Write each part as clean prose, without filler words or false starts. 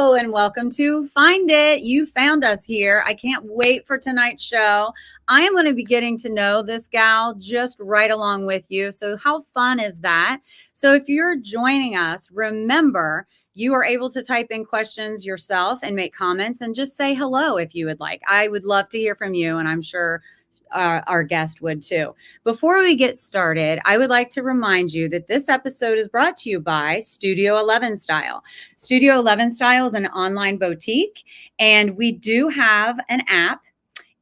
Hello and welcome to Find It. You found us here. I can't wait for tonight's show. I am going to be getting to know this gal just right along with you. So how fun is that? So if you're joining us, remember you are able to type in questions yourself and make comments and just say hello if you would like. I would love to hear from you, and I'm sure our guest would too. Before we get started, I would like to remind you that this episode is brought to you by Studio 11 Style. Studio 11 Style is an online boutique, and we do have an app.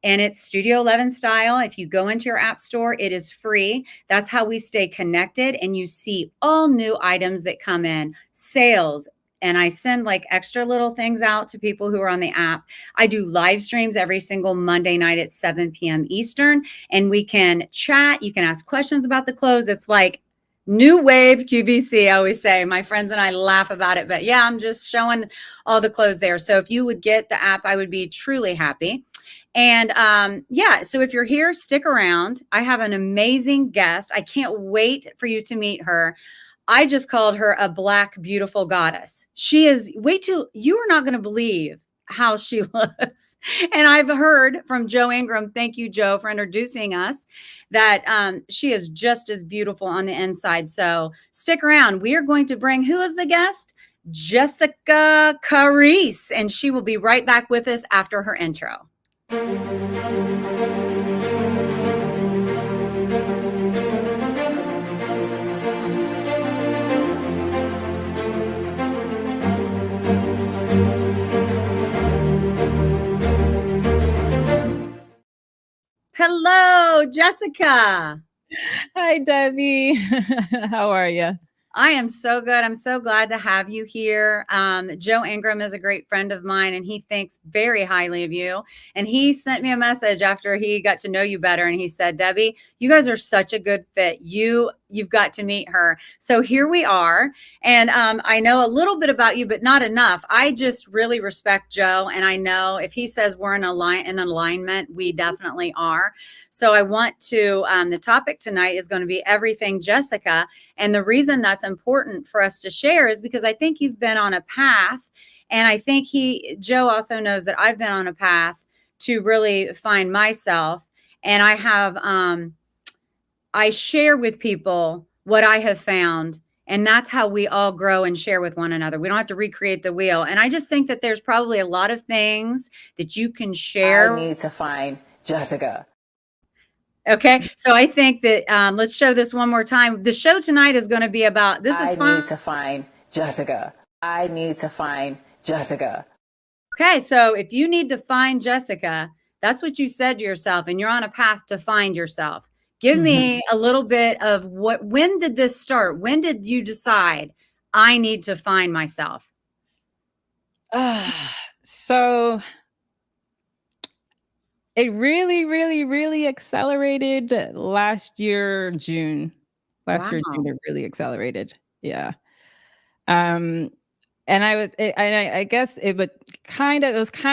And it's Studio 11 Style. If you go into your app store, it is free. That's how we stay connected, and you see all new items that come in, sales. And I send like extra little things out to people who are on the app. I do live streams every single Monday night at 7 p.m. Eastern, and we can chat. You can ask questions about the clothes. It's like new wave QVC, I always say. My friends and I laugh about it, but yeah, I'm just showing all the clothes there. So if you would get the app, I would be truly happy. And so if you're here, stick around. I have an amazing guest. I can't wait for you to meet her. I just called her a black, beautiful goddess. She is, wait till, you are not going to believe how she looks. And I've heard from Joe Ingram, thank you, Joe, for introducing us, that she is just as beautiful on the inside. So stick around. We are going to bring, who is the guest? J.Caresse. And she will be right back with us after her intro. Hello, Jessica. Hi, Debbie. How are you? I am so good. I'm so glad to have you here. Joe Ingram is a great friend of mine, and he thinks very highly of you. And he sent me a message after he got to know you better. And he said, Debbie, you guys are such a good fit. You've got to meet her. So here we are. And I know a little bit about you, but not enough. I just really respect Joe. And I know if he says we're in alignment, we definitely are. So I want to, the topic tonight is going to be everything Jessica. And the reason that's important for us to share is because I think you've been on a path. And I think Joe also knows that I've been on a path to really find myself. And I have, I share with people what I have found, and that's how we all grow and share with one another. We don't have to recreate the wheel. And I just think that there's probably a lot of things that you can share. I need to find Jessica. Okay. So I think that let's show this one more time. The show tonight is going to be about, I need to find Jessica. I need to find Jessica. Okay. So if you need to find Jessica, that's what you said to yourself, and you're on a path to find yourself. Give me a little bit of when did this start? When did you decide I need to find myself? So it really, really, really accelerated last year, June. It really accelerated. Yeah. And I guess it was kind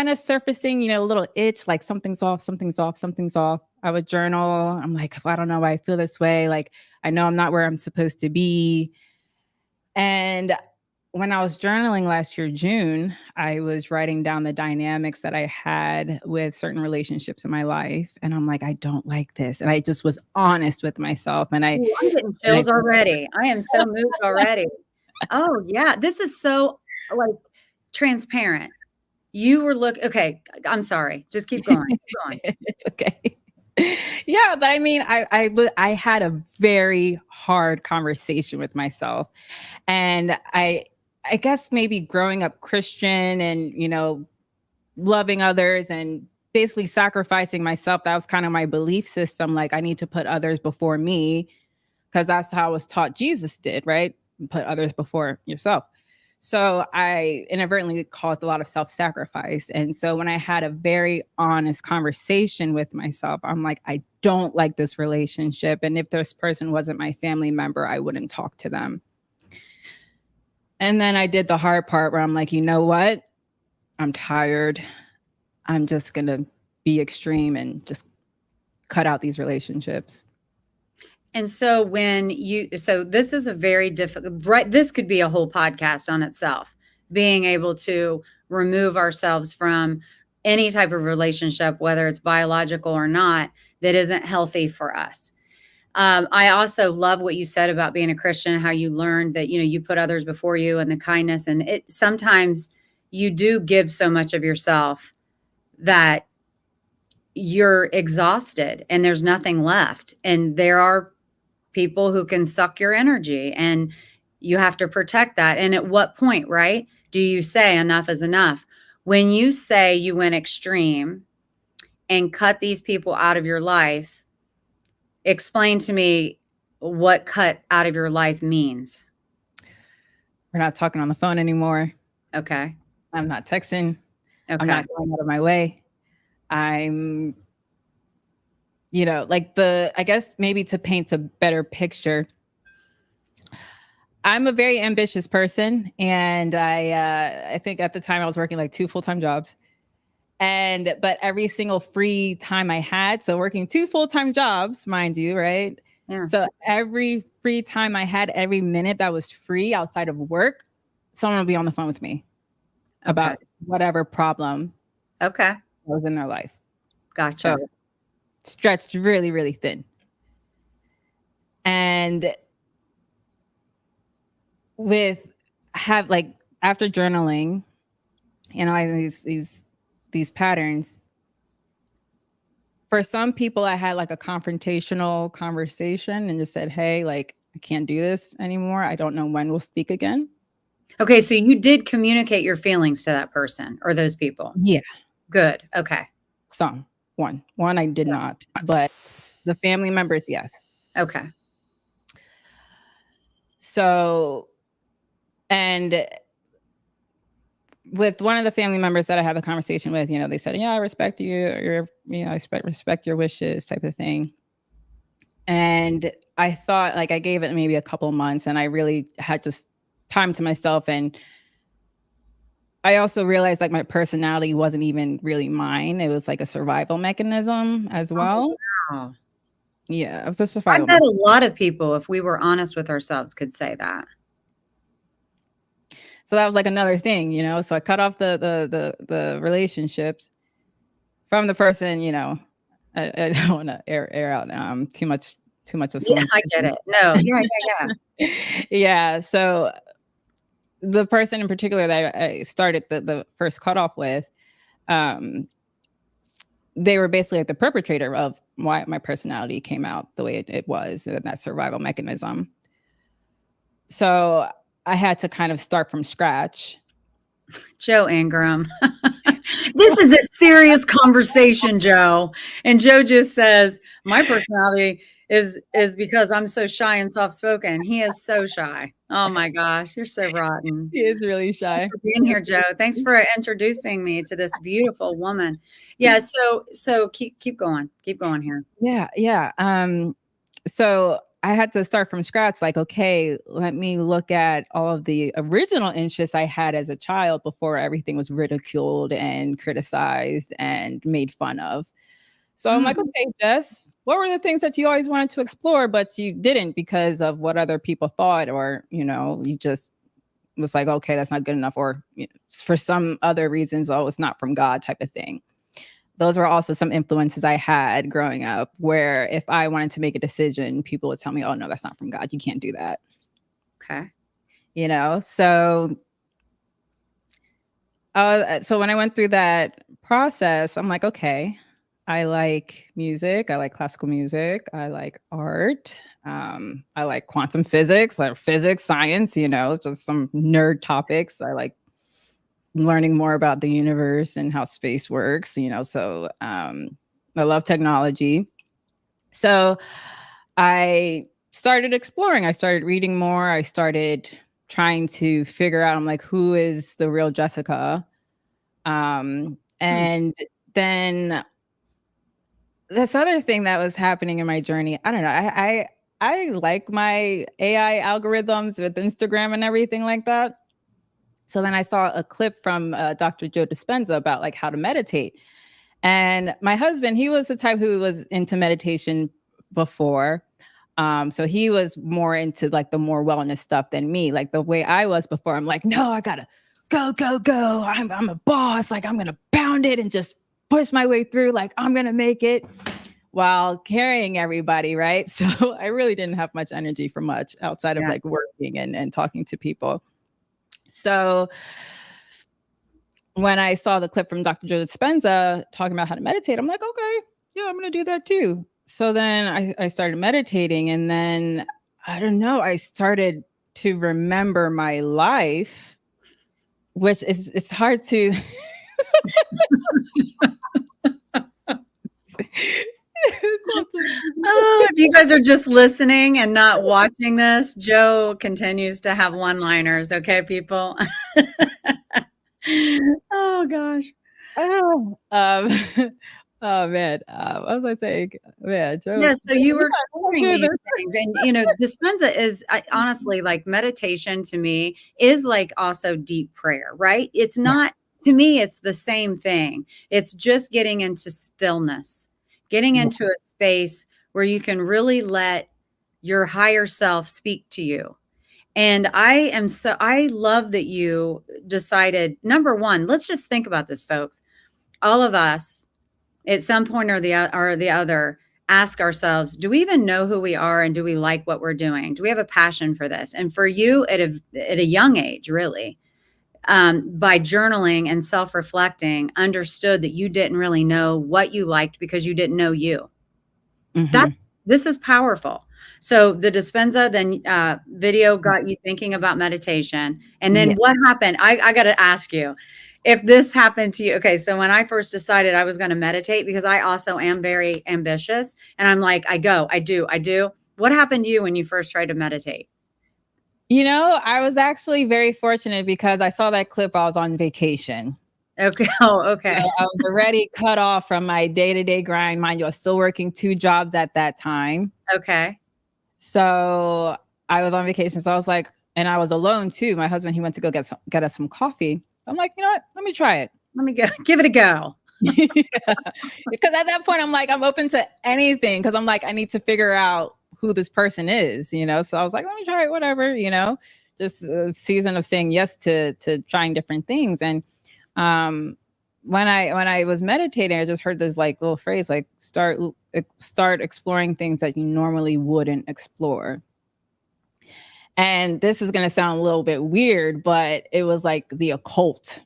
of surfacing, a little itch, like something's off. I would journal. I'm like, I don't know why I feel this way. Like, I know I'm not where I'm supposed to be. And when I was journaling last year, June, I was writing down the dynamics that I had with certain relationships in my life. And I'm like, I don't like this. And I just was honest with myself. And I'm getting chills already. I am so moved already. Oh yeah. This is so like transparent. You were okay. I'm sorry. Just keep going. It's okay. Yeah, but I mean, I had a very hard conversation with myself, and I guess maybe growing up Christian and loving others and basically sacrificing myself. That was kind of my belief system. Like, I need to put others before me because that's how I was taught Jesus did, right? Put others before yourself. So I inadvertently caused a lot of self-sacrifice. And so when I had a very honest conversation with myself, I'm like, I don't like this relationship. And if this person wasn't my family member, I wouldn't talk to them. And then I did the hard part where I'm like, you know what? I'm tired. I'm just going to be extreme and just cut out these relationships. And so this is a very difficult, right? This could be a whole podcast on itself. being able to remove ourselves from any type of relationship, whether it's biological or not, that isn't healthy for us. I also love what you said about being a Christian, how you learned that, you put others before you and the kindness. And it sometimes you do give so much of yourself that you're exhausted and there's nothing left. And there are people who can suck your energy, and you have to protect that. And at what point, right? Do you say enough is enough? When you say you went extreme and cut these people out of your life, explain to me what cut out of your life means. We're not talking on the phone anymore. Okay. I'm not texting. Okay. I'm not going out of my way. I'm, I guess maybe to paint a better picture, I'm a very ambitious person. And I think at the time I was working like 2 full-time jobs. But every single free time I had, so working 2 full-time jobs, mind you, right? Yeah. So every free time I had, every minute that was free outside of work, someone would be on the phone with me about whatever problem was in their life. Gotcha. So stretched really, really thin. And after journaling, these patterns, for some people, I had like a confrontational conversation and just said, hey, like, I can't do this anymore. I don't know when we'll speak again. Okay. So you did communicate your feelings to that person or those people? Yeah. Good. Okay. Some. One I did not, but the family members, yes. Okay. So, and with one of the family members that I had the conversation with, they said, yeah, I respect you. I respect your wishes type of thing. And I thought, like, I gave it maybe a couple of months and I really had just time to myself. And I also realized like my personality wasn't even really mine. It was like a survival mechanism as well. Oh, wow. Yeah, it was a survival. I bet a lot of people, if we were honest with ourselves, could say that. So that was like another thing, So I cut off the relationships from the person, I don't want to air out too much of someone's I get it. No, yeah. Yeah. So the person in particular that I started the first cutoff with, they were basically like the perpetrator of why my personality came out the way it was, that survival mechanism. So I had to kind of start from scratch. Joe Ingram. This is a serious conversation, Joe. And Joe just says, my personality is because I'm so shy and soft-spoken. He is so shy. Oh my gosh, you're so rotten. He is really shy. Thanks for being here, Joe. Thanks for introducing me to this beautiful woman. Yeah, so keep going. Keep going here. Yeah. So I had to start from scratch, like, okay, let me look at all of the original interests I had as a child before everything was ridiculed and criticized and made fun of. So I'm like, okay, Jess, what were the things that you always wanted to explore, but you didn't because of what other people thought, or, you just was like, okay, that's not good enough, or for some other reasons, oh, it's not from God type of thing. Those were also some influences I had growing up, where if I wanted to make a decision, people would tell me, oh, no, that's not from God. You can't do that. Okay. So when I went through that process, I'm like, okay, I like music. I like classical music. I like art. I like quantum physics, like physics, science, just some nerd topics. I like learning more about the universe and how space works, so I love technology. So I started exploring. I started reading more. I started trying to figure out, I'm like, who is the real Jessica? And then this other thing that was happening in my journey, I don't know. I like my AI algorithms with Instagram and everything like that. So then I saw a clip from Dr. Joe Dispenza about like how to meditate. And my husband, he was the type who was into meditation before. So he was more into like the more wellness stuff than me. Like the way I was before, I'm like, no, I gotta go, go, go. I'm a boss. Like, I'm going to pound it and just push my way through. Like, I'm going to make it while carrying everybody. Right. So I really didn't have much energy for much outside of like working and talking to people. So when I saw the clip from Dr. Joe Dispenza talking about how to meditate, I'm like, okay, yeah, I'm going to do that too. So then I started meditating, and then I don't know, I started to remember my life, which is, it's hard to. Oh, if you guys are just listening and not watching this, Joe continues to have one-liners. Okay, people. Oh gosh. Oh, oh man, what was I saying? Man, Joe. Yeah, so you were exploring Yeah, these things, and you know, Dispenza is honestly, like, meditation to me is like also deep prayer, right? It's not, to me, it's the same thing. It's just getting into stillness, getting yeah. into a space where you can really let your higher self speak to you. And I love that you decided, number one, let's just think about this, folks. All of us at some point or the other ask ourselves, do we even know who we are, and do we like what we're doing? Do we have a passion for this? And for you at a young age, really, by journaling and self-reflecting, understood that you didn't really know what you liked because you didn't know you. That this is powerful. So the Dispenza then video got you thinking about meditation. And then what happened? I got to ask you, if this happened to you. Okay, so when I first decided I was going to meditate, because I also am very ambitious, and I'm like, I do. What happened to you when you first tried to meditate? You know, I was actually very fortunate because I saw that clip. I was on vacation. Okay. Oh, okay. So I was already cut off from my day-to-day grind. Mind you, I was still working 2 jobs at that time. Okay. So I was on vacation. So I was like, and I was alone too. My husband, he went to go get us some coffee. I'm like, you know what? Let me try it. Let me go give it a go. Yeah. Because at that point, I'm like, I'm open to anything. Because I'm like, I need to figure out who this person is, you know? So I was like, let me try it, whatever, you know? Just a season of saying yes to trying different things. And when I was meditating, I just heard this like little phrase, like start exploring things that you normally wouldn't explore. And this is going to sound a little bit weird, but it was like the occult,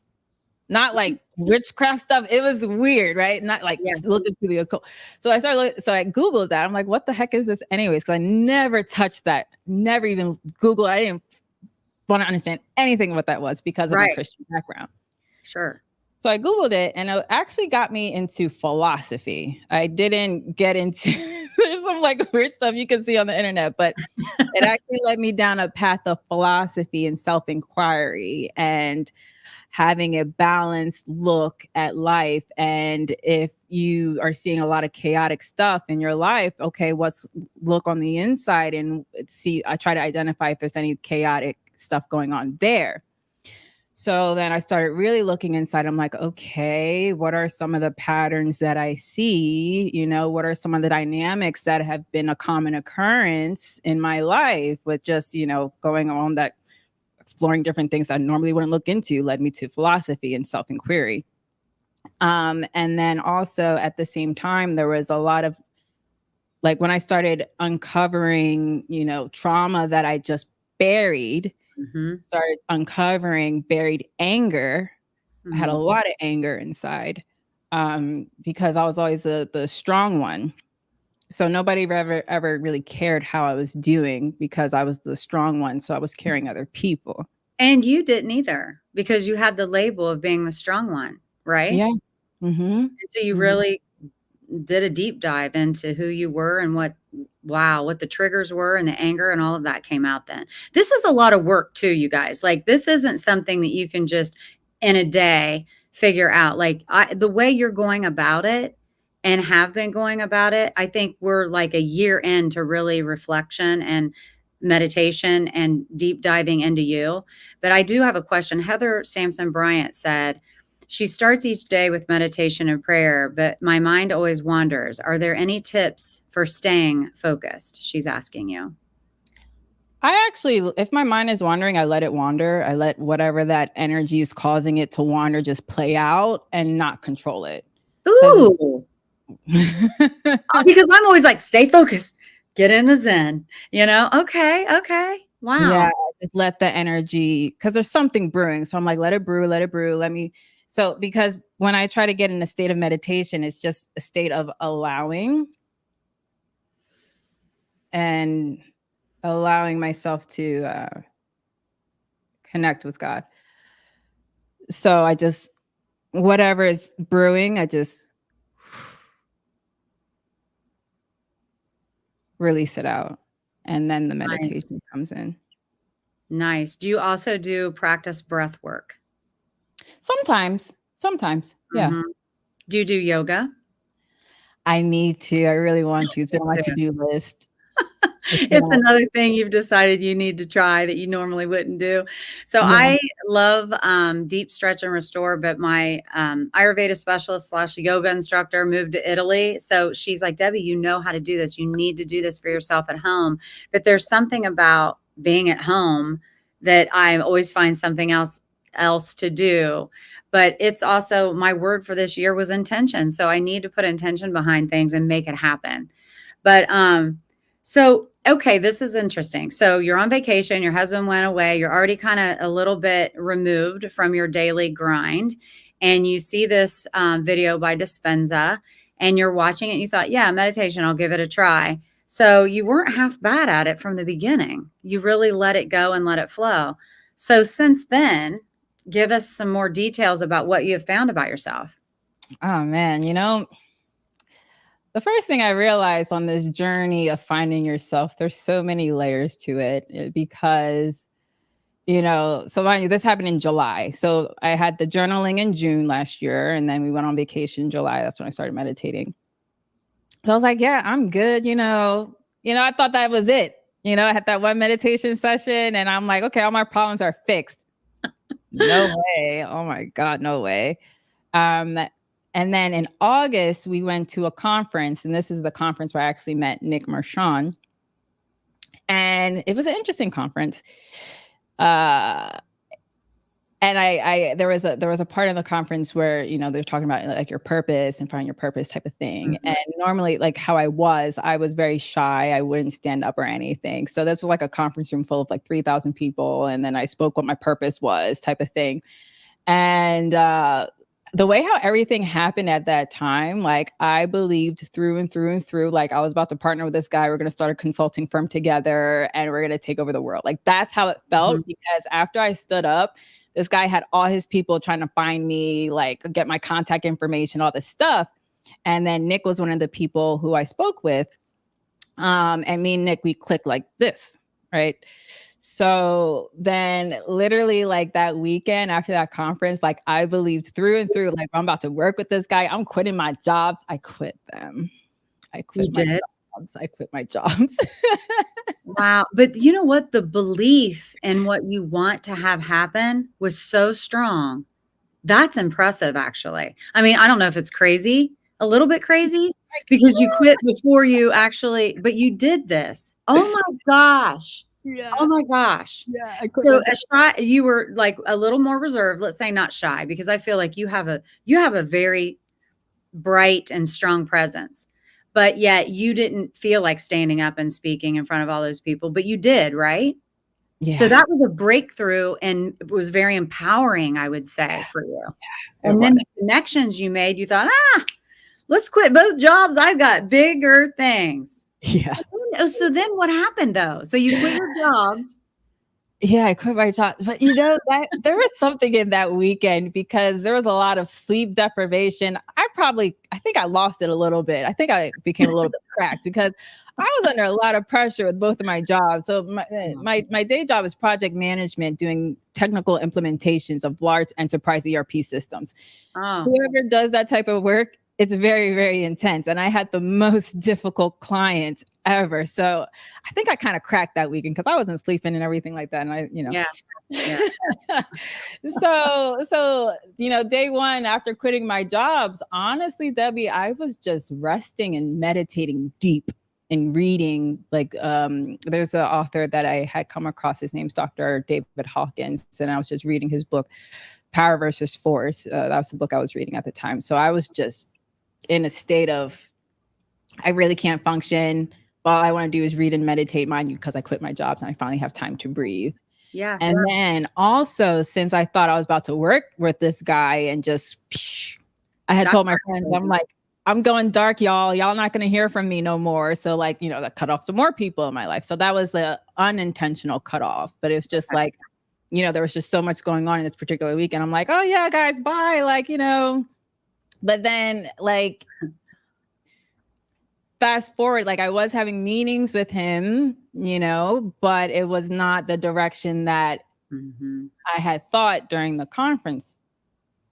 not like witchcraft stuff. It was weird, right? Not like looking to the occult. So I Googled that. I'm like, what the heck is this anyways? Because I never touched that, never even Googled. I didn't want to understand anything what that was because of my Christian background. Sure. So I Googled it, and it actually got me into philosophy. I didn't get into, there's some like weird stuff you can see on the internet, but it actually led me down a path of philosophy and self-inquiry and having a balanced look at life. And if you are seeing a lot of chaotic stuff in your life, okay, look on the inside and see, I try to identify if there's any chaotic stuff going on there. So then I started really looking inside. I'm like, okay, what are some of the patterns that I see? You know, what are some of the dynamics that have been a common occurrence in my life with just, you know, going on that exploring different things I normally wouldn't look into led me to philosophy and self-inquiry. And then also at the same time, there was a lot of, like when I started uncovering, you know, trauma that I just buried, started uncovering buried anger. I had a lot of anger inside because I was always the strong one. So nobody ever really cared how I was doing because I was the strong one. So I was carrying other people. And you didn't either, because you had the label of being the strong one, right? Yeah. And so you really did a deep dive into who you were and what the triggers were, and the anger and all of that came out then. This is a lot of work too, you guys. Like, this isn't something that you can just in a day figure out. Like, the way you're going about it and have been going about it, I think we're like a year into really reflection and meditation and deep diving into you. But I do have a question. Heather Sampson Bryant said, she starts each day with meditation and prayer, but my mind always wanders. Are there any tips for staying focused? She's asking you. I actually, if my mind is wandering, I let it wander. I let whatever that energy is causing it to wander just play out and not control it. Ooh. Because I'm always like, stay focused, get in the zen, Okay, okay. Yeah, Wow. just let the energy, because there's something brewing. So I'm like, let it brew, let it brew. Because when I try to get in a state of meditation, it's just a state of allowing and allowing myself to connect with God. So I just, whatever is brewing, I just release it out. And then the Nice. meditation comes in. Nice. Do you also do practice breath work? Sometimes. Yeah. Mhm. Do you do yoga? I need to. I really want to. It's been on my Just do. to-do list. It's been It's on. another thing you've decided you need to try that you normally wouldn't do. So Yeah. I love deep stretch and restore, but my Ayurveda specialist / yoga instructor moved to Italy. So she's like, Debbie, you know how to do this. You need to do this for yourself at home. But there's something about being at home that I always find something else to do. But it's also my word for this year was intention. So I need to put intention behind things and make it happen. But so, okay, this is interesting. So you're on vacation, your husband went away, you're already kind of a little bit removed from your daily grind, and you see this video by Dispenza, and you're watching it, and you thought, yeah, meditation, I'll give it a try. So you weren't half bad at it from the beginning. You really let it go and let it flow. So since then, give us some more details about what you have found about yourself. Oh man, the first thing I realized on this journey of finding yourself, there's so many layers to it because, so mind you, this happened in July. So I had the journaling in June last year, and then we went on vacation in July. That's when I started meditating. So I was like, yeah, I'm good. I thought that was it. I had that one meditation session and I'm like, okay, all my problems are fixed. No way. Oh my God, no way. Um, and then in August, we went to a conference, and this is the conference where I actually met Nick Marchand. And it was an interesting conference. And there was a part in the conference where, they're talking about like your purpose and finding your purpose type of thing. Mhm. And normally, like how I was very shy. I wouldn't stand up or anything. So this was like a conference room full of like 3,000 people. And then I spoke what my purpose was type of thing. And the way how everything happened at that time, like I believed through and through and through, like I was about to partner with this guy. We're going to start a consulting firm together and we're going to take over the world. Like that's how it felt. Because after I stood up, this guy had all his people trying to find me, like get my contact information, all this stuff. And then Nick was one of the people who I spoke with. And me and Nick, we clicked like this, right? So then literally like that weekend after that conference, like I believed through and through, like I'm about to work with this guy. I'm quitting my jobs. I quit them. I quit You my did? jobs. I quit my jobs. Wow. But you know what? The belief in what you want to have happen was so strong. That's impressive, actually. I mean, I don't know if it's crazy, a little bit crazy, because you quit before you actually, but you did this. Oh my gosh. Oh Yeah. my gosh. Yeah. I quit my So job. you were like a little more reserved, let's say not shy, because I feel like you have a very bright and strong presence. But yet you didn't feel like standing up and speaking in front of all those people, but you did, right? So Yeah. that was a breakthrough and it was very empowering, I would say, for you. It And was. then the connections you made, you thought, let's quit both jobs. I've got bigger things. Yeah. So then what happened though? So you quit your jobs. Yeah, I quit my job. But that there was something in that weekend because there was a lot of sleep deprivation. I think I lost it a little bit. I think I became a little bit cracked because I was under a lot of pressure with both of my jobs. So my day job is project management, doing technical implementations of large enterprise ERP systems. Oh, Whoever does that type of work, it's very, very intense. And I had the most difficult clients ever. So I think I kind of cracked that weekend because I wasn't sleeping and everything like that. And yeah. Yeah. so day one after quitting my jobs, honestly, Debbie, I was just resting and meditating deep. in reading, like there's an author that I had come across. His name's Dr. David Hawkins, and I was just reading his book, Power versus Force. That was the book I was reading at the time. So I was just in a state of, I really can't function. All I want to do is read and meditate, mind you, because I quit my jobs and I finally have time to breathe. Yeah. And then also, since I thought I was about to work with this guy and just, I had told my friends, I'm like, I'm going dark, y'all. Y'all not going to hear from me no more. So like, you know, that cut off some more people in my life. So that was the unintentional cutoff. But it was just like, you know, there was just so much going on in this particular week. And I'm like, oh yeah, guys, bye. Like, you know, but then like, fast forward, like I was having meetings with him, you know, but it was not the direction that I had thought during the conference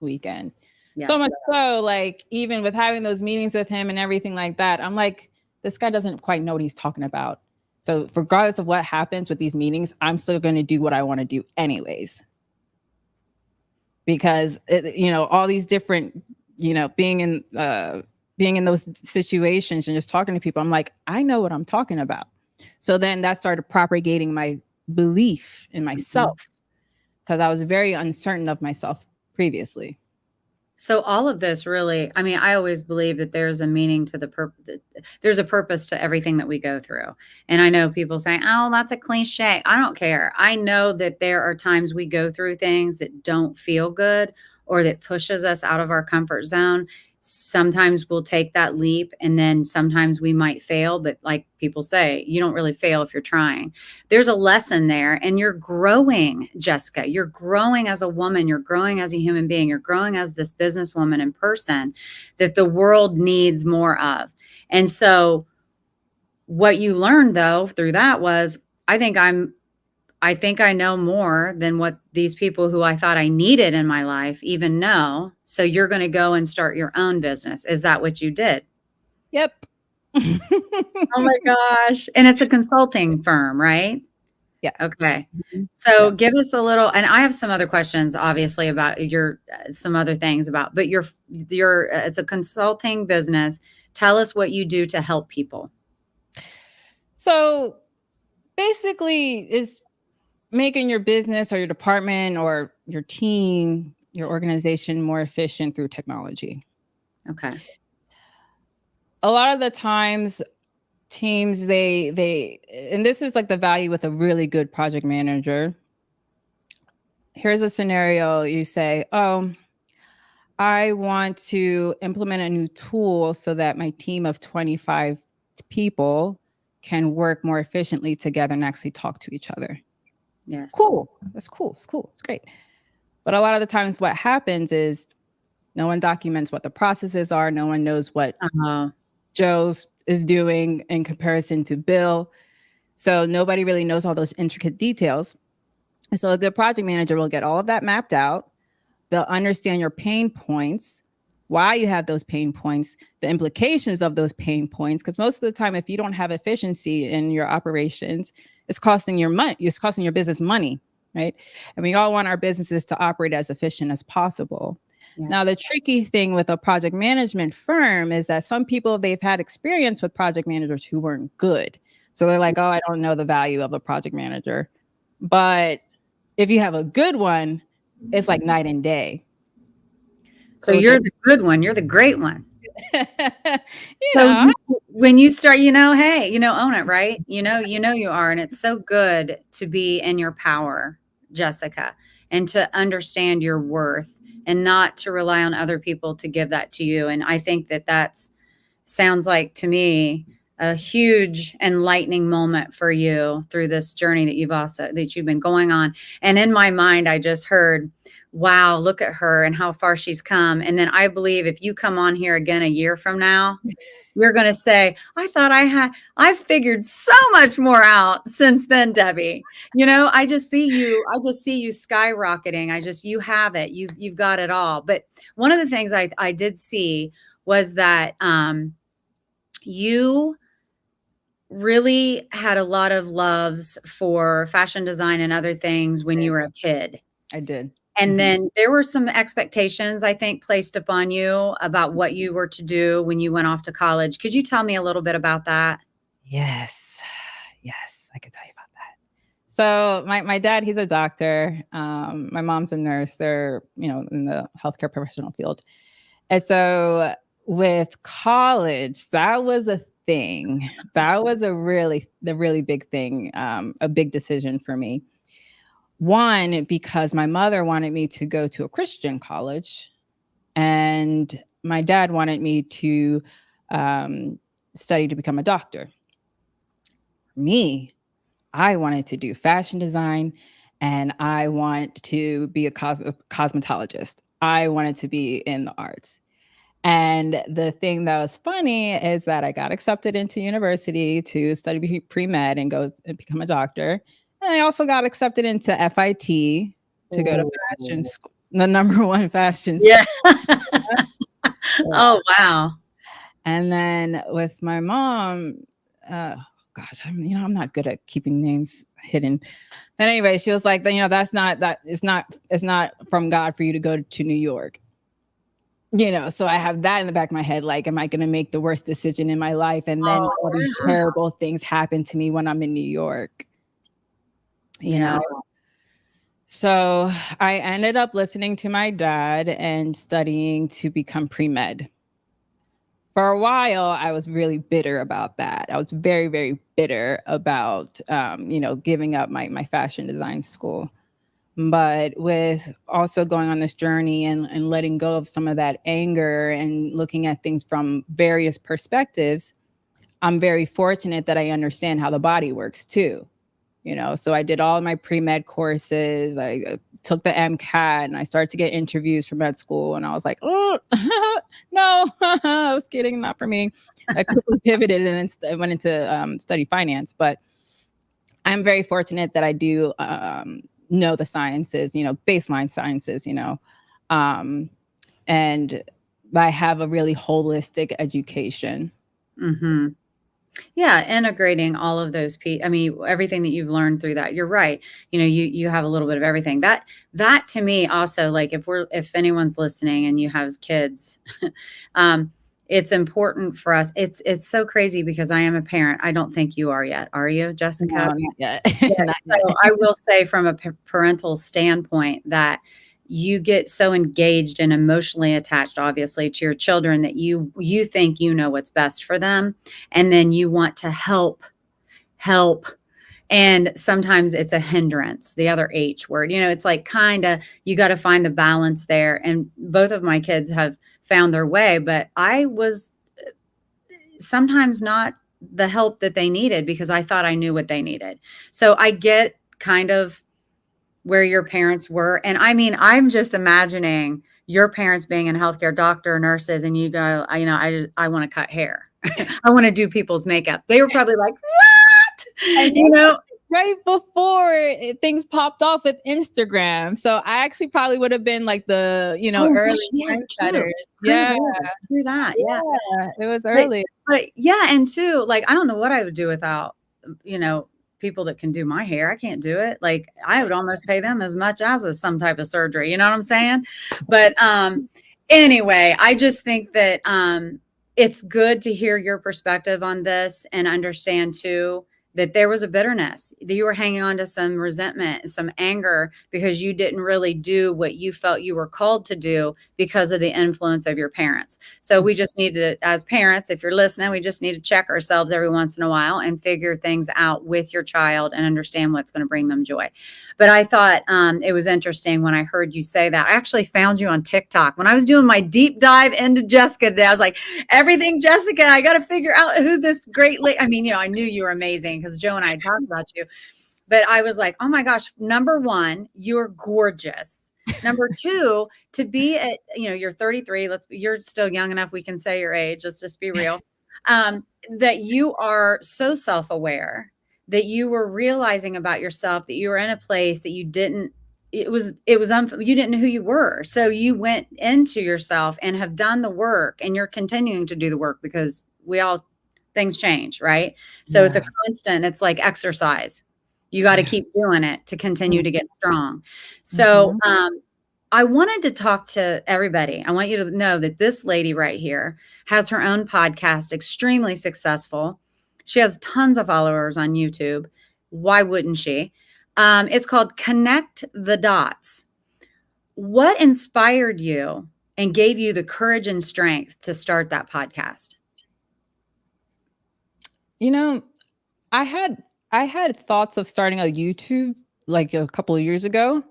weekend. Yes. So much so, like, even with having those meetings with him and everything like that, I'm like, this guy doesn't quite know what he's talking about. So regardless of what happens with these meetings, I'm still going to do what I want to do anyways. Because, you know, all these different, you know, being in those situations and just talking to people, I'm like, I know what I'm talking about. So then that started propagating my belief in myself, because I was very uncertain of myself previously. So all of this really, I mean, I always believe that there's a meaning to there's a purpose to everything that we go through. And I know people say, oh, that's a cliche. I don't care. I know that there are times we go through things that don't feel good or that pushes us out of our comfort zone. Sometimes we'll take that leap, and then sometimes we might fail. But like people say, you don't really fail if you're trying. There's a lesson there, and you're growing, Jessica. You're growing as a woman. You're growing as a human being. You're growing as this businesswoman in person that the world needs more of. And so what you learned, though, through that was, I think I know more than what these people who I thought I needed in my life even know. So you're going to go and start your own business. Is that what you did? Yep. Oh my gosh. And it's a consulting firm, right? Yeah. Okay. So give us a little, and I have some other questions, obviously, about some other things about, but it's a consulting business. Tell us what you do to help people. So basically, is making your business or your department or your team, your organization more efficient through technology. Okay. A lot of the times teams, they and this is like the value with a really good project manager. Here's a scenario. You say, oh, I want to implement a new tool so that my team of 25 people can work more efficiently together and actually talk to each other. Yes. Cool. That's cool. It's cool. It's great. But a lot of the times what happens is no one documents what the processes are. No one knows what Joe is doing in comparison to Bill. So nobody really knows all those intricate details. And so a good project manager will get all of that mapped out. They'll understand your pain points, why you have those pain points, the implications of those pain points. Because most of the time, if you don't have efficiency in your operations, it's costing your money. It's costing your business money, right? And we all want our businesses to operate as efficient as possible. Yes. Now, the tricky thing with a project management firm is that some people, they've had experience with project managers who weren't good. So they're like, oh, I don't know the value of a project manager. But if you have a good one, it's like night and day. So you're the good one. You're the great one. When you start, hey, own it, right? You are. And it's so good to be in your power, Jessica, and to understand your worth and not to rely on other people to give that to you. And I think that sounds like, to me, a huge enlightening moment for you through this journey that you've been going on. And in my mind, I just heard, wow, look at her and how far she's come. And then I believe if you come on here again a year from now, you're going to say, I've figured so much more out since then, Debbie. I just see you skyrocketing. You have it. You've got it all. But one of the things I did see was that you really had a lot of loves for fashion design and other things when you were a kid. I did. And then there were some expectations, I think, placed upon you about what you were to do when you went off to college. Could you tell me a little bit about that? Yes. Yes, I could tell you about that. So my dad, he's a doctor. My mom's a nurse. They're, in the healthcare professional field. And so with college, that was a thing. That was the really big thing, a big decision for me. One, because my mother wanted me to go to a Christian college, and my dad wanted me to study to become a doctor. Me, I wanted to do fashion design, and I want to be a cosmetologist. I wanted to be in the arts. And the thing that was funny is that I got accepted into university to study pre-med and go and become a doctor. And I also got accepted into FIT to go to fashion school, the number one fashion school. Yeah. Oh, wow. And then with my mom, gosh, I'm not good at keeping names hidden. But anyway, she was like, it's not from God for you to go to New York. So I have that in the back of my head. Like, am I going to make the worst decision in my life? And then all these terrible things happen to me when I'm in New York, you know? So I ended up listening to my dad and studying to become pre-med. For a while, I was really bitter about that. I was very, very bitter about, giving up my fashion design school. But with also going on this journey and letting go of some of that anger and looking at things from various perspectives, I'm very fortunate that I understand how the body works too. So I did all of my pre-med courses. I took the MCAT and I started to get interviews for med school. And I was like, oh, no, I was kidding, not for me. I quickly pivoted and then went into study finance. But I'm very fortunate that I do know the sciences, baseline sciences, and I have a really holistic education. Mm-hmm. Yeah, integrating all of those everything that you've learned through that. You're right. You have a little bit of everything. That to me also, like if anyone's listening and you have kids, it's important for us. It's so crazy because I am a parent. I don't think you are yet. Are you, Jessica? No, not yet. Yeah, Not yet. so I will say from a parental standpoint that you get so engaged and emotionally attached, obviously, to your children that you think you know what's best for them, and then you want to help. And sometimes it's a hindrance, the other H word. It's like you got to find the balance there. And both of my kids have found their way, but I was sometimes not the help that they needed because I thought I knew what they needed. So I get kind of where your parents were. And I'm just imagining your parents being in healthcare, doctor, nurses, and you go, I want to cut hair. I want to do people's makeup. They were probably like, what? Right before things popped off with Instagram. So I actually probably would have been like the, early trendsetters. Yeah. Do that. Yeah. It was early. But yeah. And two, like, I don't know what I would do without, people that can do my hair. I can't do it. Like I would almost pay them as much as some type of surgery. You know what I'm saying? But anyway, I just think that it's good to hear your perspective on this and understand too that there was a bitterness, that you were hanging on to some resentment, some anger because you didn't really do what you felt you were called to do because of the influence of your parents. So we just need to, as parents, if you're listening, we just need to check ourselves every once in a while and figure things out with your child and understand what's going to bring them joy. But I thought it was interesting when I heard you say that. I actually found you on TikTok. When I was doing my deep dive into Jessica today, I was like, everything Jessica, I got to figure out who this great lady, I knew you were amazing because Joe and I had talked about you, but I was like, oh my gosh, number one, you're gorgeous. Number two, to be at, you're 33, you're still young enough. We can say your age. Let's just be real. That you are so self-aware, that you were realizing about yourself, that you were in a place that you didn't know who you were. So you went into yourself and have done the work, and you're continuing to do the work because things change, right? So It's a constant, it's like exercise. You got to keep doing it to continue to get strong. So I wanted to talk to everybody. I want you to know that this lady right here has her own podcast, extremely successful. She has tons of followers on YouTube. Why wouldn't she? It's called Connect the Dots. What inspired you and gave you the courage and strength to start that podcast? You know, I had thoughts of starting a YouTube like a couple of years ago.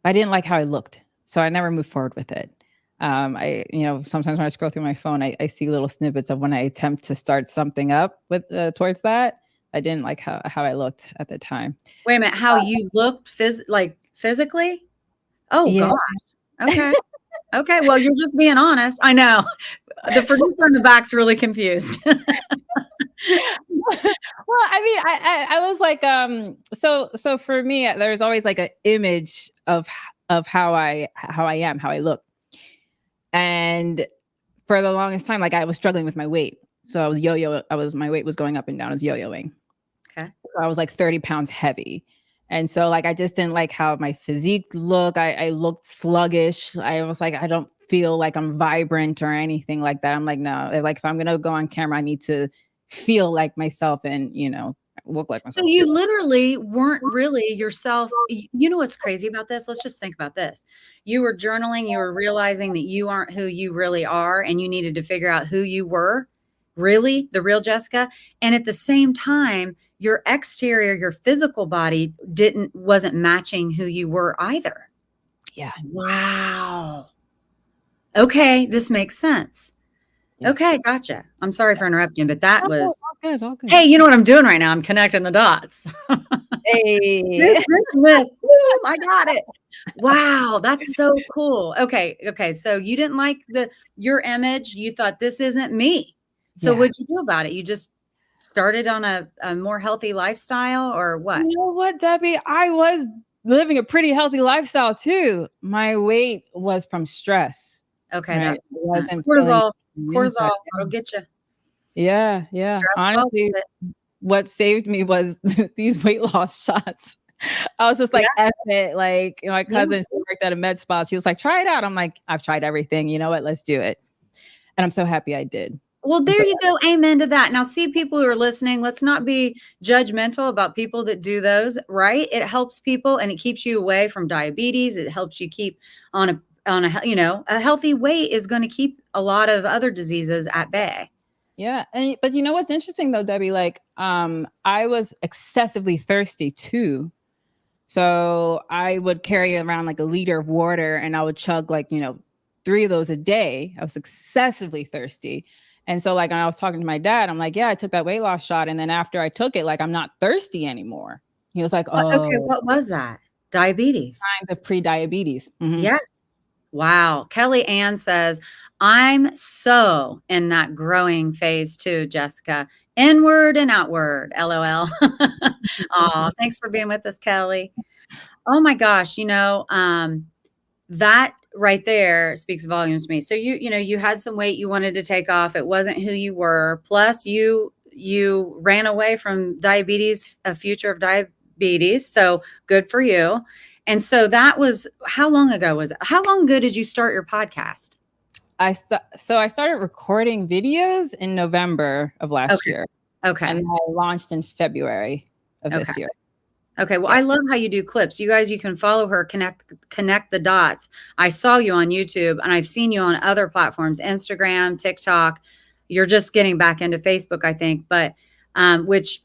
I didn't like how I looked, so I never moved forward with it. Sometimes when I scroll through my phone, I see little snippets of when I attempt to start something up with towards that. I didn't like how I looked at the time. Wait a minute, how you looked physically? Oh Yeah. gosh. Okay. Okay. Well, you're just being honest. I know. The producer in the back's really confused. Well, I mean, I was like, so for me, there's always like an image of how I am, how I look, and for the longest time, like I was struggling with my weight, so I was my weight was going up and down, I was yo-yoing. Okay. So I was like 30 pounds heavy, and so like I just didn't like how my physique looked. I looked sluggish. I was like, I don't feel like I'm vibrant or anything like that. I'm like, no, like if I'm gonna go on camera, I need to feel like myself and look like So myself you too. literally weren't really yourself. You know what's crazy about this? Let's just think about this. You were journaling, you were realizing that you aren't who you really are, and you needed to figure out who you were, really, the real Jessica. And at the same time, your exterior, your physical body wasn't matching who you were either. Yeah. Wow. Okay, this makes sense. Yeah. Okay, gotcha. I'm sorry for interrupting, but that was, All good, all good. hey, you know what I'm doing right now? I'm connecting the dots. Hey. This. Boom, I got it. Wow, that's so cool. Okay. So you didn't like your image. You thought this isn't me. So Yeah. what'd you do about it? You just started on a more healthy lifestyle or what? You know what, Debbie? I was living a pretty healthy lifestyle too. My weight was from stress. Okay, Right. that It makes sense. wasn't feeling Cortisol, from the inside. cortisol, it'll get you. Yeah. Stress causes Honestly, it. what saved me was these weight loss shots. I was just Yeah, like, F it. Like my yeah. cousin, she worked at a med spa. She was like, try it out. I'm like, I've tried everything. You know what? Let's do it. And I'm so happy I did. Well, I'm there so you go. Amen to that. Now, see, people who are listening, let's not be judgmental about people that do those, right? It helps people and it keeps you away from diabetes. It helps you keep a healthy weight is going to keep a lot of other diseases at bay. Yeah. But you know what's interesting though, Debbie? Like, I was excessively thirsty too. So I would carry around like a liter of water and I would chug like, 3 of those a day. I was excessively thirsty. And so like when I was talking to my dad, I'm like, yeah, I took that weight loss shot. And then after I took it, like I'm not thirsty anymore. He was like, Okay, oh, what was that? Diabetes. signs of pre-diabetes. Mhm. Yeah. Wow. Kelly Ann says, I'm so in that growing phase too, Jessica. Inward and outward. LOL. Oh, thanks for being with us, Kelly. Oh my gosh, that right there speaks volumes to me. So you had some weight you wanted to take off. It wasn't who you were. Plus you ran away from diabetes, a future of diabetes. So good for you. And so that was how long ago was it? How long ago did you start your podcast? So I started recording videos in November of last Okay. year. Okay. And I launched in February of Okay. this year. Okay. Well, Yeah. I love how you do clips. You guys, you can follow her, connect the dots. I saw you on YouTube and I've seen you on other platforms, Instagram, TikTok. You're just getting back into Facebook, I think, but which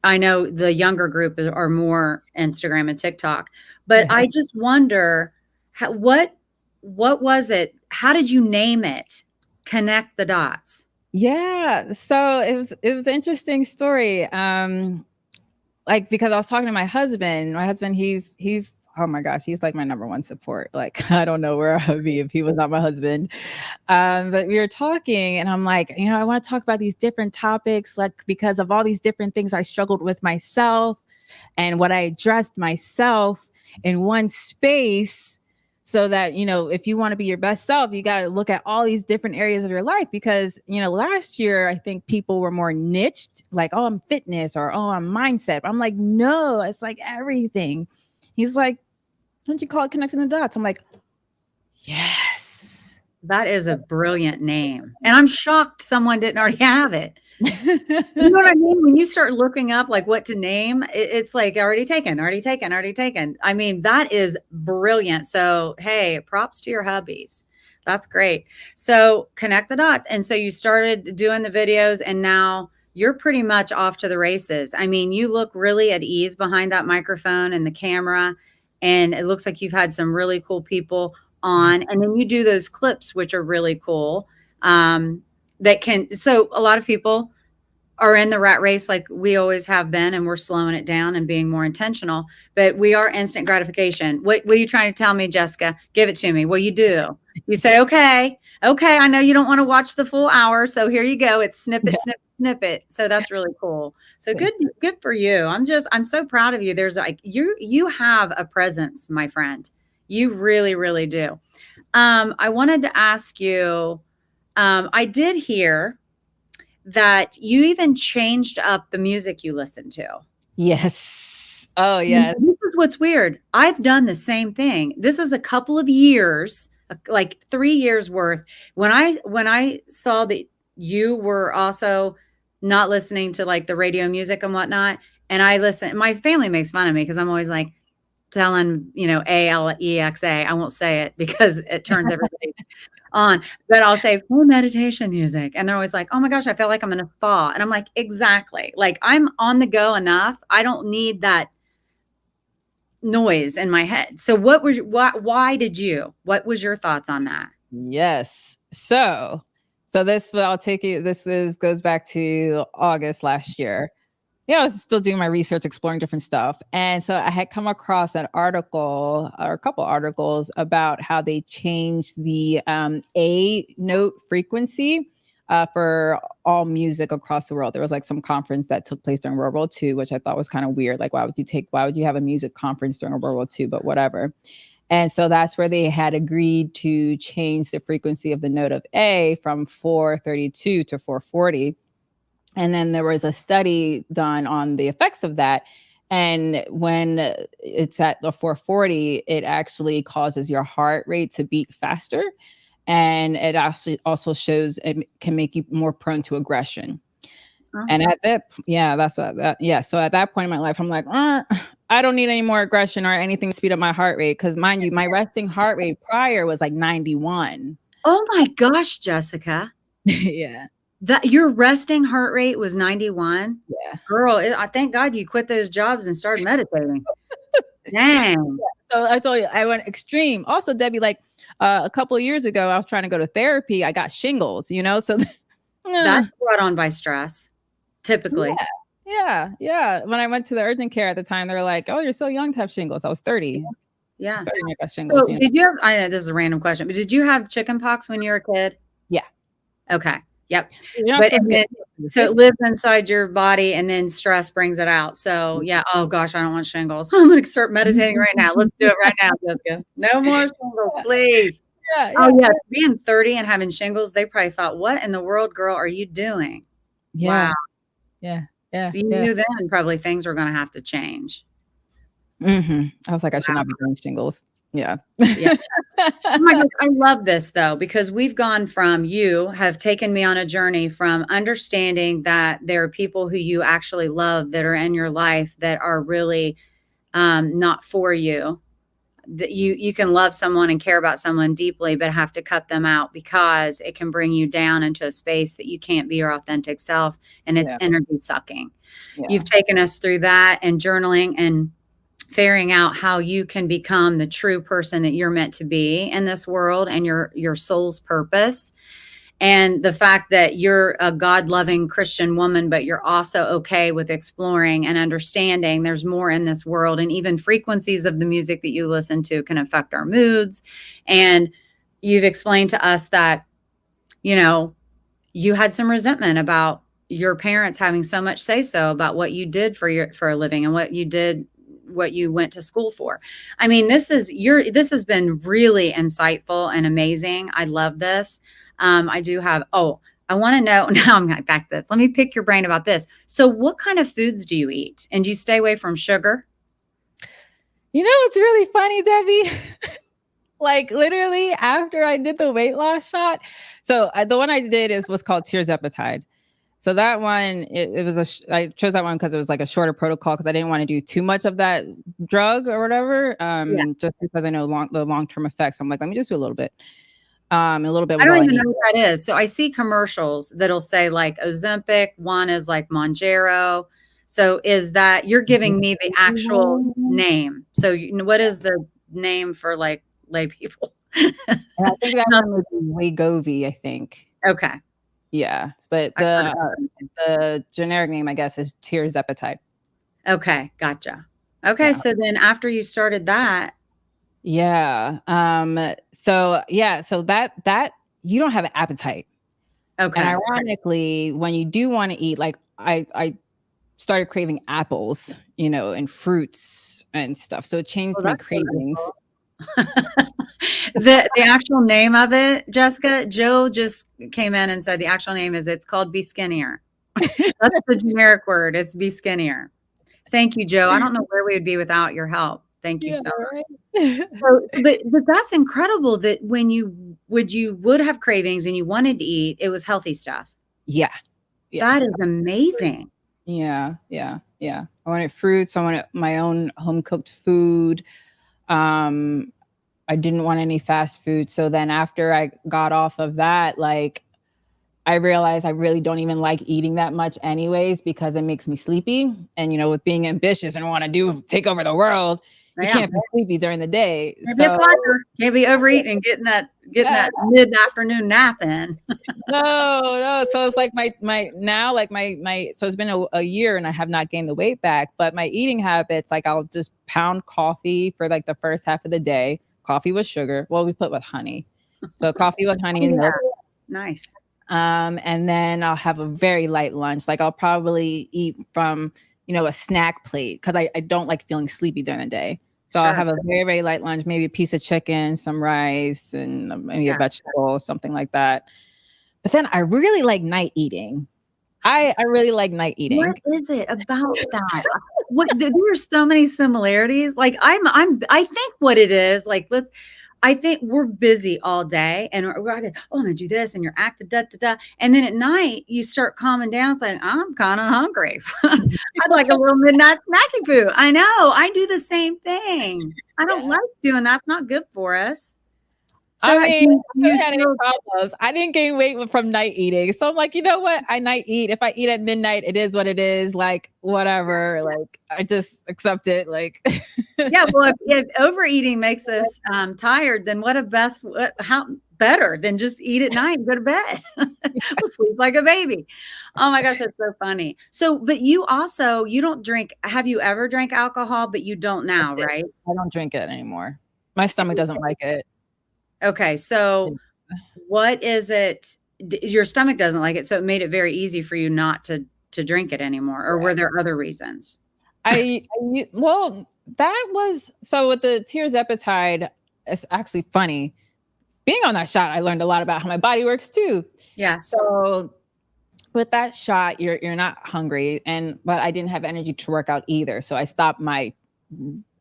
I know the younger group are more Instagram and TikTok. But Yeah. I just wonder what was it? How did you name it? Connect the dots. Yeah. So it was an interesting story. Like because I was talking to my husband. My husband, he's oh my gosh, he's like my number one support. Like I don't know where I would be if he was not my husband. But we were talking and I'm like, I want to talk about these different topics, like because of all these different things I struggled with myself and what I addressed myself in one space. So that, if you want to be your best self, you got to look at all these different areas of your life because, last year, I think people were more niched, like, oh, I'm fitness or, oh, I'm mindset. I'm like, no, it's like everything. He's like, don't you call it connecting the dots? I'm like, yes. That is a brilliant name. And I'm shocked someone didn't already have it. You know what I mean? When you start looking up like what to name, it's like already taken, already taken, already taken. I mean, that is brilliant. So, hey, props to your hubbies. That's great. So, connect the dots. And so you started doing the videos and now you're pretty much off to the races. I mean, you look really at ease behind that microphone and the camera. And it looks like you've had some really cool people on. And then you do those clips, which are really cool. That can, so a lot of people are in the rat race like we always have been, and we're slowing it down and being more intentional, but we are instant gratification. What are you trying to tell me, Jessica? Give it to me. Well, you do. You say, okay, I know you don't want to watch the full hour, so here you go. It's snippet, snippet, snippet. So that's really cool. So good for you. I'm so proud of you. There's like, you have a presence, my friend. You really, really do. I wanted to ask you, I did hear that you even changed up the music you listen to. Yes. Oh, yes. This is what's weird. I've done the same thing. This is a couple of years, like 3 years worth. When I saw that you were also not listening to like the radio music and whatnot, and I listen, my family makes fun of me because I'm always like telling, Alexa. I won't say it because it turns everybody on, but I'll say full meditation music. And they're always like, oh my gosh, I feel like I'm in a spa. And I'm like, exactly. Like I'm on the go enough. I don't need that noise in my head. So what was what was your thoughts on that? Yes. So I'll take you, goes back to August last year. I was still doing my research, exploring different stuff. And so I had come across an article or a couple articles about how they changed the A note frequency for all music across the world. There was like some conference that took place during World War II, which I thought was kind of weird. Like, why would you have a music conference during World War II, but whatever. And so that's where they had agreed to change the frequency of the note of A from 432 to 440. And then there was a study done on the effects of that. And when it's at the 440, it actually causes your heart rate to beat faster. And it actually also shows it can make you more prone to aggression. Uh-huh. And at that, so at that point in my life, I'm like, I don't need any more aggression or anything to speed up my heart rate. Because mind you, my resting heart rate prior was like 91. Oh my gosh, Jessica. Yeah. That your resting heart rate was 91? Yeah. Girl, I thank God you quit those jobs and started meditating. Dang. So I told you, I went extreme. Also, Debbie, like a couple of years ago, I was trying to go to therapy. I got shingles, so that's brought on by stress, typically. Yeah. When I went to the urgent care at the time, they were like, oh, you're so young to have shingles. I was 30. Yeah. I got shingles. So did you have, I know this is a random question, but did you have chicken pox when you were a kid? Yeah. Okay. Yep. But so it lives inside your body and then stress brings it out. So yeah. Oh gosh, I don't want shingles. I'm going to start meditating right now. Let's do it right now, Jessica. No more shingles, please. Yeah. Oh yeah. Being 30 and having shingles, they probably thought, what in the world, girl, are you doing? Yeah. Wow. Yeah. So you knew then probably things were going to have to change. I was like, I should not be doing shingles. Yeah. Oh my gosh, I love this though, because you have taken me on a journey from understanding that there are people who you actually love that are in your life that are really not for you. That you can love someone and care about someone deeply, but have to cut them out because it can bring you down into a space that you can't be your authentic self, and it's energy sucking. Yeah. You've taken us through that and journaling and figuring out how you can become the true person that you're meant to be in this world and your soul's purpose. And the fact that you're a God-loving Christian woman, but you're also okay with exploring and understanding there's more in this world, and even frequencies of the music that you listen to can affect our moods. And you've explained to us that, you had some resentment about your parents having so much say-so about what you did for a living and what you went to school for. I mean, this has been really insightful and amazing. I love this. I want to know now. I'm back to this. Let me pick your brain about this. So what kind of foods do you eat? And do you stay away from sugar? It's really funny, Debbie. Like literally after I did the weight loss shot. So the one I did was called tirzepatide. So that one, it was I chose that one because it was like a shorter protocol because I didn't want to do too much of that drug or whatever. Just because I know the long-term effects. So I'm like, let me just do a little bit. A little bit I was all don't I even need. know what that is. So I see commercials that'll say like Ozempic, one is like Monjaro. So is that you're giving me the actual name? So what is the name for like lay people? And I think that Not- one was Wegovy, I think. okay. Yeah. But I've heard the generic name, I guess, is tirzepatide. okay, gotcha. Okay, Yeah. so then after you started that, Yeah. So that you don't have an appetite. And okay. ironically, when you do want to eat, like I started craving apples, and fruits and stuff. So it changed Well, my that's cravings. the actual name of it, Jessica, Joe just came in and said the actual name is it's called Be Skinnier. That's the generic word. It's Be Skinnier. Thank you, Joe. I don't know where we would be without your help. Thank you Yeah, so much. right. But that's incredible that when you would have cravings and you wanted to eat, it was healthy stuff. Yeah. Yeah. That is amazing. Yeah. Yeah. Yeah. I wanted fruits. I wanted my own home cooked food. I didn't want any fast food. So then after I got off of that, like I realized I really don't even like eating that much anyways because it makes me sleepy. And with being ambitious and want to take over the world, you Yeah. can't be sleepy during the day. Maybe a So slacker. Can't be overeating and getting that mid-afternoon nap in. no. So it's like my now, like my so it's been a year and I have not gained the weight back, but my eating habits, like I'll just pound coffee for like the first half of the day, coffee with sugar. Well, we put with honey. So coffee with honey and milk. Nice. And then I'll have a very light lunch. Like I'll probably eat from, a snack plate because I don't like feeling sleepy during the day. So I'll have a very, very light lunch, maybe a piece of chicken, some rice, and maybe a vegetable, something like that. But then I really like night eating. I really like night eating. What is it about that? There are so many similarities. Like I think what it is, like I think we're busy all day and we're like, oh, I'm gonna do this, and you're acting da da da. And then at night you start calming down, saying, I'm kind of hungry. I'd like a little midnight snacking food. I know, I do the same thing. I don't like doing that. It's not good for us. So I mean, I had any problems. I didn't gain weight from night eating. So I'm like, you know what? I night eat. If I eat at midnight, it is what it is. Like, whatever. Like, I just accept it. Like, yeah. Well, if overeating makes us tired, then how better than just eat at night and go to bed? We'll sleep like a baby. Oh my gosh, that's so funny. So, but you don't drink. Have you ever drank alcohol? But you don't now, right? I don't drink it anymore. My stomach doesn't like it. Okay. So what is it? Your stomach doesn't like it. So it made it very easy for you not to drink it anymore. Or were there other reasons? Well, that was, so with the tirzepatide, it's actually funny. Being on that shot, I learned a lot about how my body works too. Yeah. So with that shot, you're not hungry, but I didn't have energy to work out either. So I stopped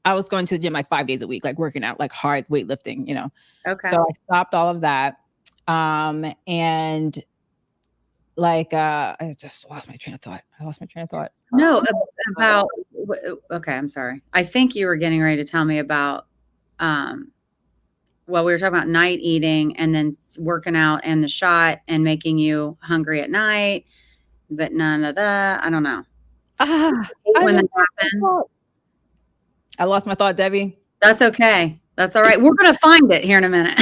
I was going to the gym like 5 days a week, like working out, like hard weightlifting, Okay. So I stopped all of that. And like, I just lost my train of thought. No, about, okay, I'm sorry. I think you were getting ready to tell me about, we were talking about night eating and then working out and the shot and making you hungry at night, but none of that. I don't know. When that happens. I lost my thought, Debbie. That's okay. That's all right. We're going to find it here in a minute.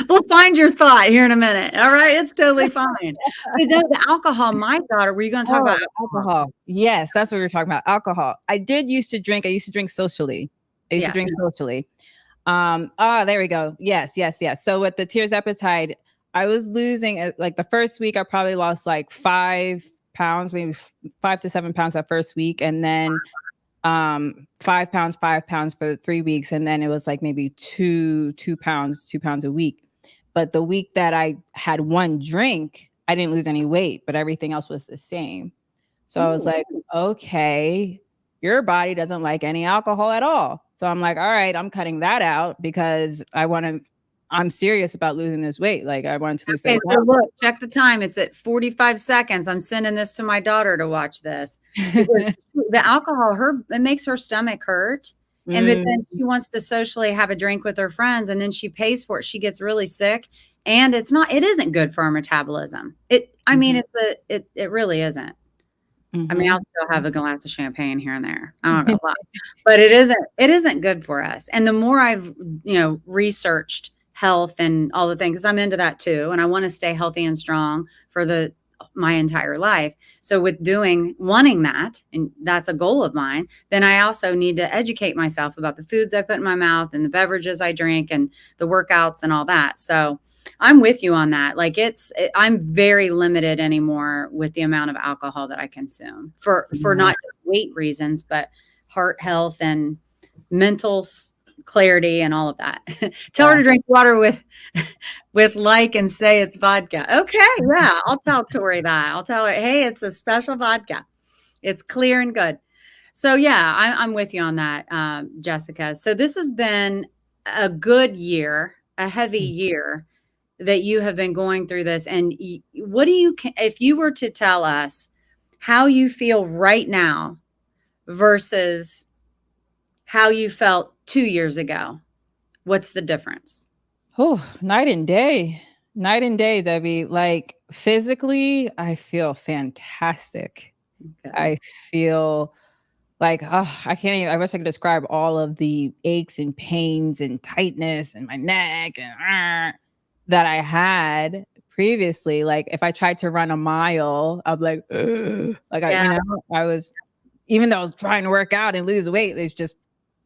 We'll find your thought here in a minute. All right. It's totally fine. But the alcohol, my daughter, were you going to talk about alcohol? Yes, that's what we were talking about. Alcohol. I used to drink socially. There we go. Yes. So with the tirzepatide, I was losing, like the first week, I probably lost like 5 pounds, maybe 5 to 7 pounds that first week. And then 5 pounds for 3 weeks. And then it was like maybe 2 pounds a week. But the week that I had one drink, I didn't lose any weight, but everything else was the same. So I was like, okay, your body doesn't like any alcohol at all. So I'm like, all right, I'm cutting that out because I want to I'm serious about losing this weight. Like I wanted to lose Okay, that so weight. look, check the time. It's at 45 seconds. I'm sending this to my daughter to watch this because the alcohol, it makes her stomach hurt. And but then she wants to socially have a drink with her friends, and then she pays for it. She gets really sick, and it isn't good for our metabolism. I mean, it really isn't. I mean, I'll still have a glass of champagne here and there. I'm not gonna lie, but it isn't good for us. And the more I've, researched health and all the things, 'cause I'm into that too, and I want to stay healthy and strong for my entire life. So with wanting that, and that's a goal of mine, then I also need to educate myself about the foods I put in my mouth and the beverages I drink and the workouts and all that. So I'm with you on that. Like I'm very limited anymore with the amount of alcohol that I consume for not just weight reasons, but heart health and mental clarity and all of that. Tell her to drink water with and say it's vodka. Okay, yeah, I'll tell Tori that. I'll tell her, hey, it's a special vodka. It's clear and good. So yeah, I'm with you on that, Jessica. So this has been a good year, a heavy year that you have been going through this. And if you were to tell us how you feel right now versus how you felt 2 years ago, what's the difference? Oh, night and day, Debbie. Like physically, I feel fantastic. Okay. I feel like, I can't even, I wish I could describe all of the aches and pains and tightness in my neck and that I had previously. Like if I tried to run a mile, I'm like, ugh. Like, I was, even though I was trying to work out and lose weight, it's just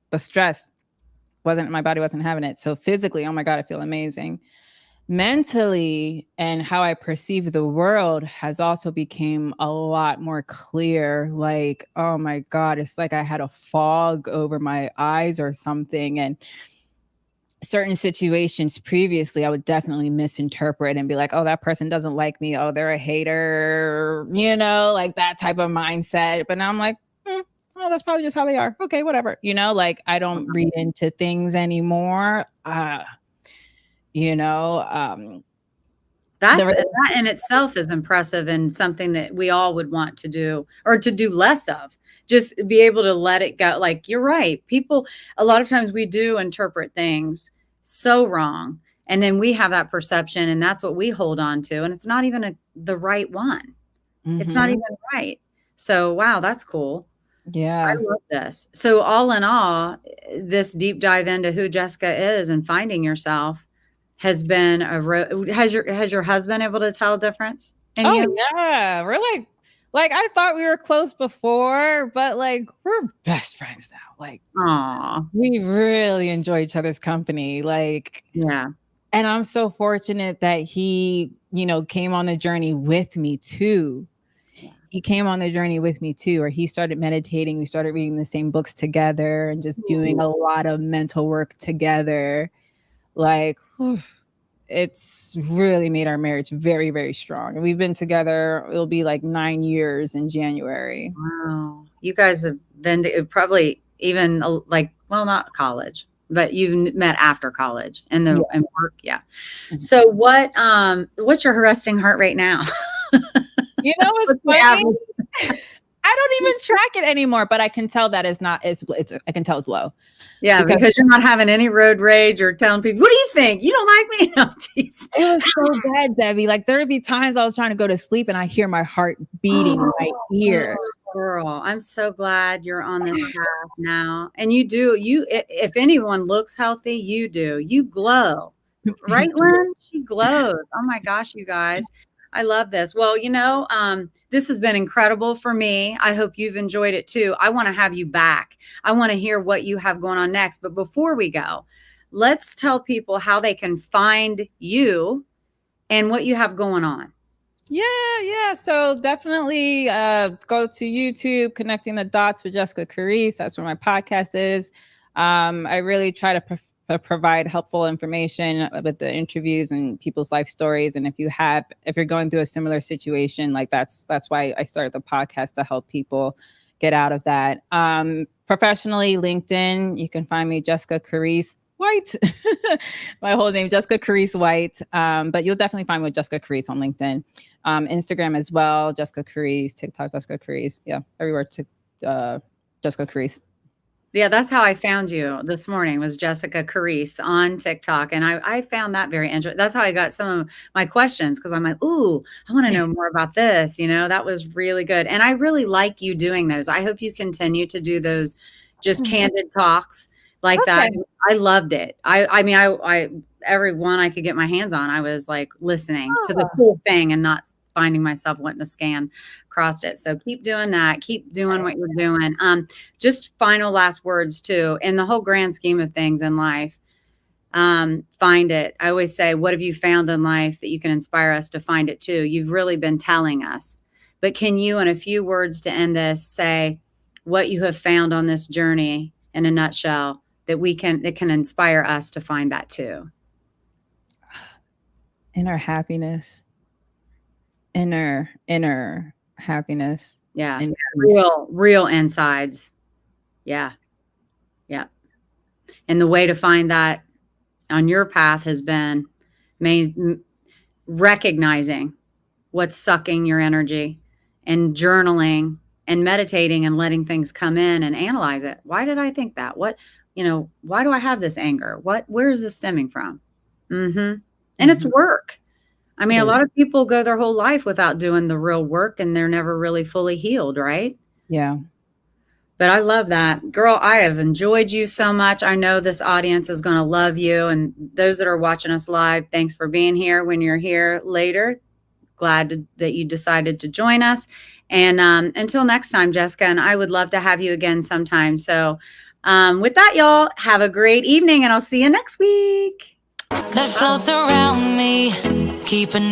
the stress my body wasn't having it. So physically, oh my God, I feel amazing. Mentally and how I perceive the world has also become a lot more clear. Like, oh my God, it's like I had a fog over my eyes or something. And certain situations previously, I would definitely misinterpret and be like, oh, that person doesn't like me. Oh, they're a hater, like that type of mindset. But now I'm like, oh, that's probably just how they are. Okay, whatever. Like I don't read into things anymore. That in itself is impressive and something that we all would want to do or to do less of. Just be able to let it go. Like you're right. People, a lot of times we do interpret things so wrong. And then we have that perception and that's what we hold on to. And it's not even the right one. It's not even right. So, wow, that's cool. Yeah. I love this. So all in all, this deep dive into who Jessica is and finding yourself has been has your husband able to tell a difference in you? Yeah. We're like I thought we were close before, but like we're best friends now. Like, Aw. we really enjoy each other's company. Like, Yeah. and I'm so fortunate that he, came on the journey with me too. He came on the journey with me too, or he started meditating. We started reading the same books together and just doing a lot of mental work together. Like, it's really made our marriage very, very strong. And we've been together, it'll be like 9 years in January. Wow. You guys have been probably even well, not college, but you've met after college and and work. Yeah. So what's your resting heart rate now? It's funny. I don't even track it anymore, but I can tell that I can tell it's low. Yeah, because you're not having any road rage or telling people, what do you think? You don't like me? No, geez. It was so bad, Debbie. Like there would be times I was trying to go to sleep and I hear my heart beating in my ear. Girl, I'm so glad you're on this path now. And if anyone looks healthy, you do. You glow. Right, Lynn? She glows. Oh my gosh, you guys. I love this. Well, this has been incredible for me. I hope you've enjoyed it too. I want to have you back. I want to hear what you have going on next. But before we go, let's tell people how they can find you and what you have going on. Yeah. So definitely go to YouTube, Connecting the Dots with J.Caresse Company. That's where my podcast is. I really try to provide helpful information with the interviews and people's life stories. And if you're going through a similar situation, like that's why I started the podcast, to help people get out of that. Professionally, LinkedIn, you can find me J.Caresse White. My whole name, Jessica Caresse White. But you'll definitely find me with Jessica Caresse on LinkedIn. Instagram as well, Jessica Caresse, TikTok, Jessica Caresse. Yeah, everywhere Jessica Caresse. Yeah, that's how I found you this morning, was Jessica Caresse on TikTok. And I found that very interesting. That's how I got some of my questions, because I'm like, ooh, I want to know more about this. That was really good. And I really like you doing those. I hope you continue to do those just candid talks like that. I loved it. I mean, I every one I could get my hands on, I was like listening to the whole thing and not finding myself wanting to scan across it. So keep doing that. Keep doing what you're doing. Just final last words too, in the whole grand scheme of things in life, find it. I always say, what have you found in life that you can inspire us to find it too? You've really been telling us, but can you, in a few words to end this, say what you have found on this journey in a nutshell that can inspire us to find that too? Inner happiness. Inner happiness. Yeah. Real insides. Yeah. Yeah. And the way to find that on your path has been recognizing what's sucking your energy and journaling and meditating and letting things come in and analyze it. Why did I think that? Why do I have this anger? Where is this stemming from? And it's work. I mean, a lot of people go their whole life without doing the real work, and they're never really fully healed, right? Yeah. But I love that. Girl, I have enjoyed you so much. I know this audience is going to love you. And those that are watching us live, thanks for being here. When you're here later, glad that you decided to join us. And until next time, Jessica, and I would love to have you again sometime. So with that, y'all, have a great evening, and I'll see you next week. That floats around me, keeping